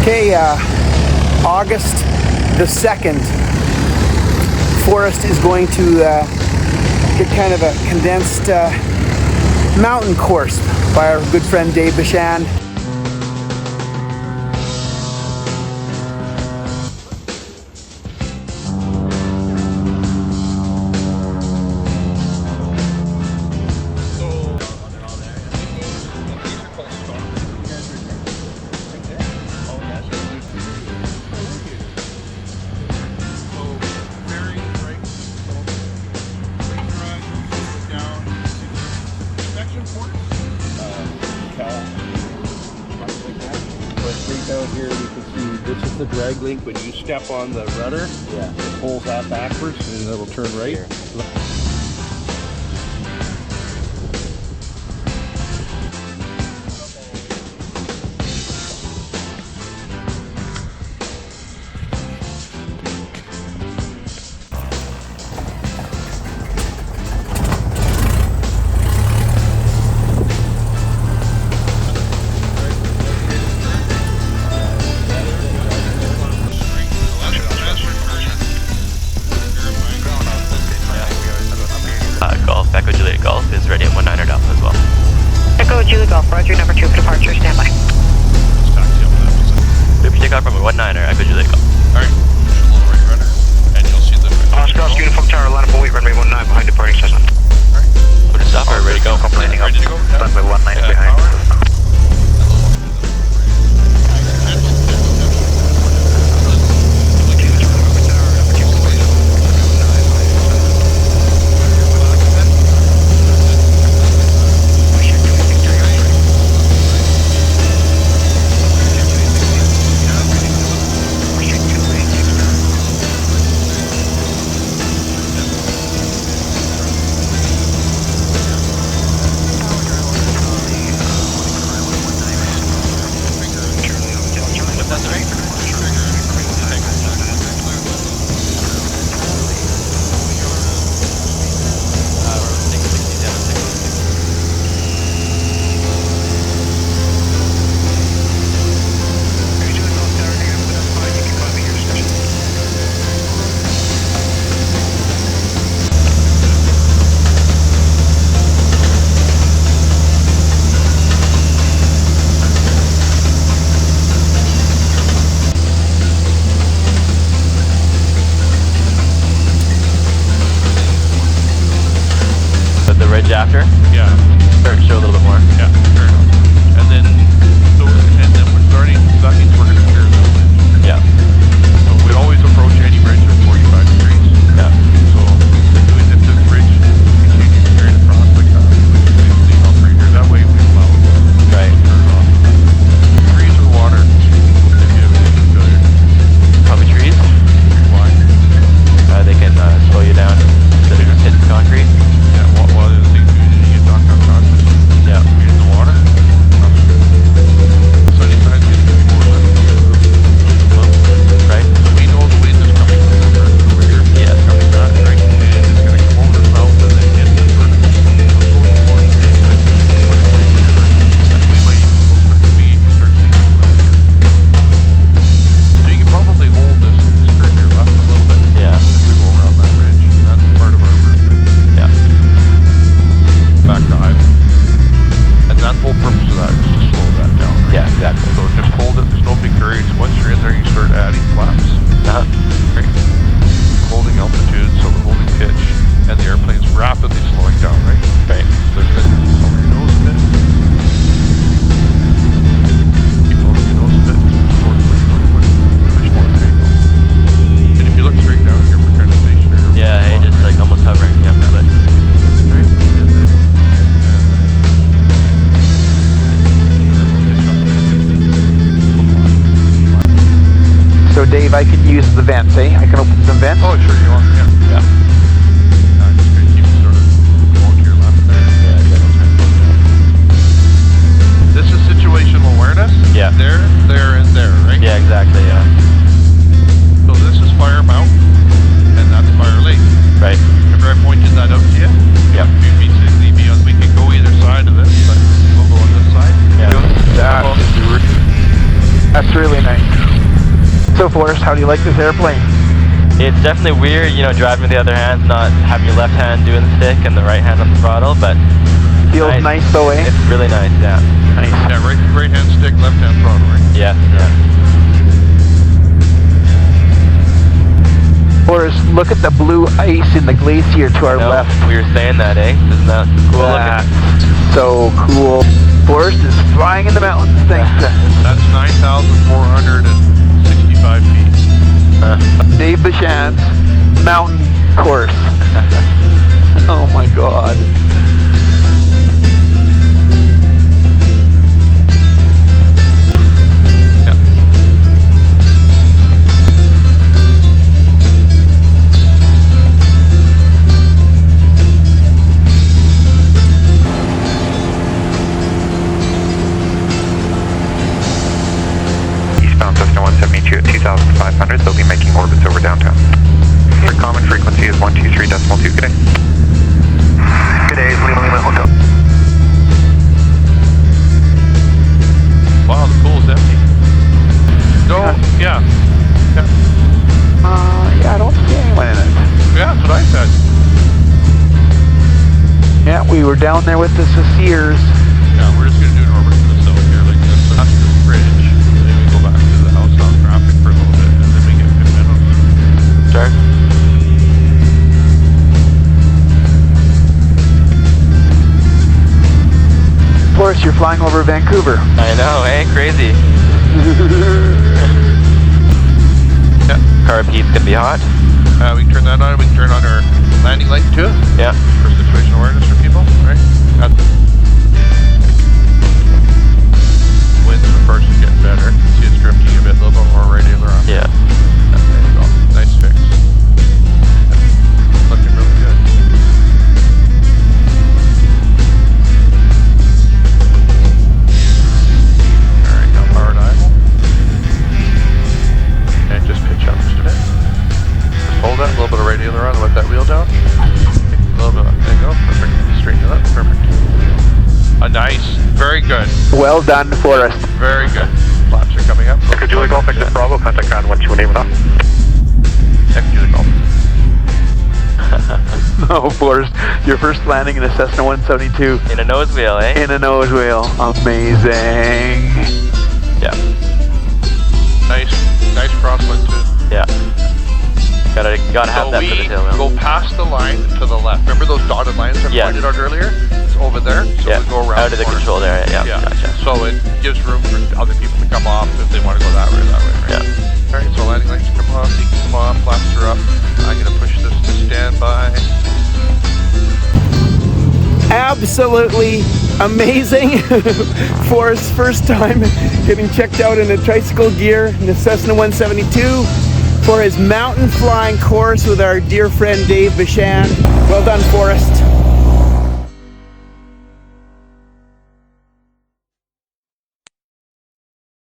Okay, August the 2nd, Forrest is going to get kind of a condensed mountain course by our good friend Dave Bishan. Down here you can see this is the drag link. When you step on the rudder, it pulls that backwards and it'll turn right. Here. Echo Juliet Golf is ready at 19er Alpha as well. Echo Juliet Golf, Roger, number 2 for departure, stand by. If you take off from a 19er, Echo Juliet Golf. Alright, push a little right rudder, and you'll see the... Oscar, Uniform Tower, line up and wait, runway 19 behind departing Cessna. Alright, put a stop or ready to go? Landing up, ready to go? runway 19 behind. The ridge after? Yeah. Show a little bit more. Yeah, fair enough. And then, we're starting, that means we're going to clear the ridge. Yeah. So we always approach any ridge at 45 degrees. Yeah. So if this ridge continues straight across like that, we leave off right here. That way we allow it to turn off. Trees or water, if you have any failure. Probably trees. Why? They can slow you down instead of hitting concrete. Yeah, well, the other thing too is you get knocked unconscious. Yeah. You're in the water. Sunny side is going to be more or less. Right. So we know the wind is coming from over here. Yeah. It's coming back, right? And it's going to come over the south and then hit the vertical. So it's going north. And we might even go quicker speed and start seeing it right here. So you can probably hold this curve here left a little bit. Yeah. As we go around that ridge. That's part of our route. Yeah. Back to highway. And that's the whole purpose of that is to slow that down. Right? Yeah, exactly. So just hold it, there's no big hurry. Once you're in there, you start adding flaps. Right? Holding altitude, so we're holding pitch, and the airplane's rapidly slowing down, right? Right. There's been over your nose a bit. Keep holding your nose a bit. Push more straight though. And if you look straight down here, we're kind of stationary. Yeah, hey, just like almost hovering. Yeah, but Right? So Dave, I can use the vents, eh? I can open some vents? Oh, sure you want, yeah. yeah. I'm just going to keep it sort of going to your left there. This is situational awareness. Yeah. There, and there, right? Yeah, exactly. Yeah. So this is Fire Mountain, and that's Fire Lake. Right. Remember I pointed that out to you? Yeah. We can go either side of it, but we'll go on this side. Yeah. That's really nice. So Forrest, how do you like this airplane? It's definitely weird, you know, driving with the other hand, not having your left hand doing the stick and the right hand on the throttle, but Feels nice though, eh? it's really nice, yeah. Nice. Yeah, right hand stick, left hand throttle, right? Yeah, yeah. Forrest, look at the blue ice in the glacier to our No, left. we were saying that, eh? Isn't that cool That's looking? so cool. Forrest is flying in the mountains thanks to That's 9,465 feet. Dave Bashant's mountain course. Oh my God. Eastbound Cessna 172 at 2,500. They'll be making orbits over downtown. Your common frequency is 123.2. Good day. Good day, Lima Hotel. Wow, the pool's empty. No, yeah. Yeah, Yeah, I don't see anyone in it. yeah, that's what I said. Yeah, we were down there with the Sears. Yeah, we're just going to do an orbit to the south here, like this after the bridge. And then we go back to the house on traffic for a little bit, and then we get good minutes. Start. Forrest, you're flying over Vancouver. I know, eh? Crazy. Yeah. Carb heat's gonna be hot. We can turn that on. We can turn on our landing light too, Yeah. for situational awareness for people, right? Winds of course is getting better. See it's drifting a bit, a little bit more radial around. Yeah. There you go. Nice fix. Looking really good. Alright, now powered idle. And just pitch up just a bit. Just hold that, a little bit of radial around, let that wheel down. Okay, a little bit of, there you go, perfect. Straighten it up, perfect. Nice, very good, Well done, Forrest. very good. Flaps are coming up. Echo Julie Golf, exit Bravo, contact ground 121 off. Echo Julie Golf. Oh, Forrest, your first landing in a Cessna 172 In a nose wheel, eh? in a nose wheel. Amazing. Yeah. Nice crosswind too. Yeah. Gotta have that for the tail wheel. Go past the line to the left. Remember those dotted lines I Yeah. pointed out earlier? It's over there. So Yeah. we go around Out of the corner. control area. Yeah. Yeah. Gotcha. So it gives room for other people to come off if they want to go that way or that way, right? Yeah. Alright, so landing lights come off, you can come off, flaps are up. I'm gonna push this to standby. Absolutely amazing. Forrest's first time getting checked out in a tricycle gear in the Cessna 172 for his mountain flying course with our dear friend Dave Bashant. Well done, Forrest.